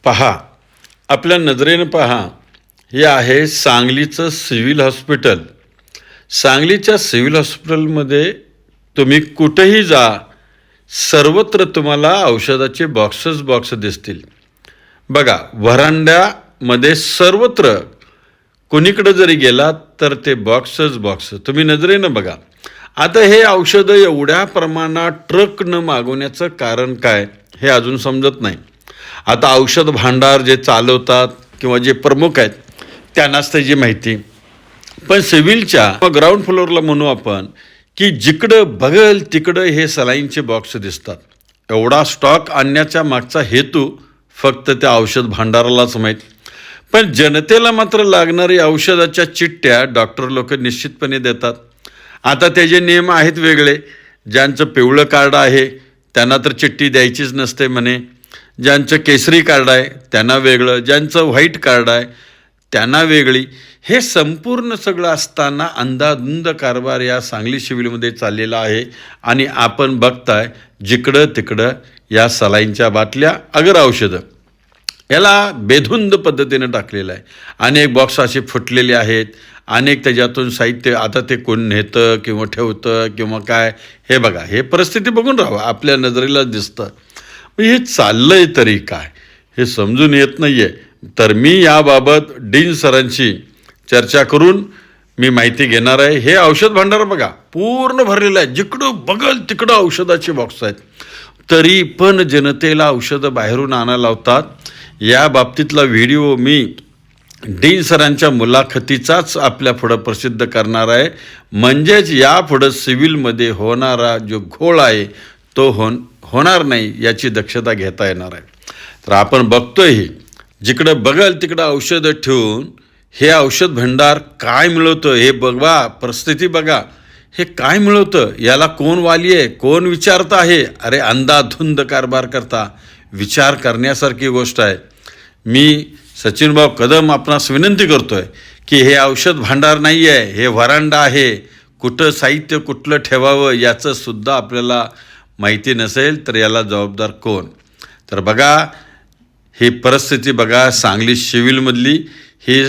पहा, आपल्या नजरेनं पहा, हे आहे सांगलीचं सिव्हिल हॉस्पिटल. सांगलीच्या सिव्हिल हॉस्पिटलमध्ये तुम्ही कुठेही जा, सर्वत्र तुम्हाला औषधाचे बॉक्स दिसतील. बघा, व्हरांड्यामध्ये सर्वत्र कोणीकडे जरी गेलात तर ते बॉक्स तुम्ही नजरेनं बघा. आता हे औषधं एवढ्या प्रमाणात ट्रकनं मागवण्याचं कारण काय हे अजून समजत नाही. आता औषध भांडार जे चालवतात किंवा जे प्रमुख आहेत त्यांनाच त्याची माहिती. पण सिव्हिलच्या ग्राउंड फ्लोअरला म्हणू आपण की जिकडं बघल तिकडं हे सलाईनचे बॉक्स दिसतात. एवढा स्टॉक आणण्याचा मागचा हेतू फक्त त्या औषध भांडारालाच माहीत. पण जनतेला मात्र लागणारी औषधाच्या चिठ्ठ्या डॉक्टर लोक निश्चितपणे देतात. आता त्याचे नियम आहेत वेगळे. ज्यांचं पिवळं कार्ड आहे त्यांना तर चिठ्ठी द्यायचीच नसते म्हणे. ज्यांचं केसरी कार्ड आहे त्यांना वेगळं, ज्यांचं व्हाईट कार्ड आहे त्यांना वेगळी. हे संपूर्ण सगळं असताना अंधाधुंद कारभार या सांगली सिव्हिलमध्ये चाललेला आहे. आणि आपण बघताय जिकडं तिकडं या सलाईनच्या बाटल्या अगर औषधं याला बेधुंद पद्धतीनं टाकलेलं आहे. अनेक बॉक्स असे फुटलेले आहेत, अनेक त्याच्यातून साहित्य आता ते कोण नेतं किंवा ठेवतं किंवा काय हे बघा. हे परिस्थिती बघून राहावं, आपल्या नजरेला दिसतं. हे चाललंय तरी काय हे समजून येत नाही आहे. तर मी याबाबत डीन सरांशी चर्चा करून मी माहिती घेणार आहे. हे औषध भांडार बघा पूर्ण भरलेलं आहे. जिकडं बघल तिकडं औषधाचे बॉक्स आहेत. तरी पण जनतेला औषधं बाहेरून आणायला लावतात. या बाबतीतला व्हिडिओ मी डीन सरांच्या मुलाखतीचाच आपल्या पुढं प्रसिद्ध करणार आहे. म्हणजेच यापुढं सिव्हिलमध्ये होणारा जो घोळ आहे तो होणार नाही याची दक्षता घेता येणार आहे. तर आपण बघतोय जिकडं बघल तिकडं औषधं ठेवून हे औषध भांडार काय मिळवतं हे बघा, परिस्थिती बघा. हे काय मिळवतं, याला कोण वाली आहे, कोण विचारता आहे. अरे अंधाधुंद कारभार करता, विचार करण्यासारखी गोष्ट आहे. मी सचिनभाऊ कदम आपणास विनंती करतोय की हे औषध भांडार नाही आहे, हे व्हरांडा आहे. कुठं साहित्य कुठलं ठेवावं याचं सुद्धा आपल्याला माहिती नसेल तर याला जबाबदार कोण. तर बघा ही परिस्थिती बघा, सांगली सिव्हिलमधली ही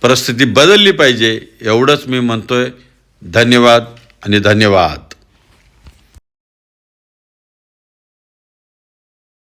परिस्थिती बदलली पाहिजे एवढंच मी म्हणतोय. धन्यवाद आणि धन्यवाद.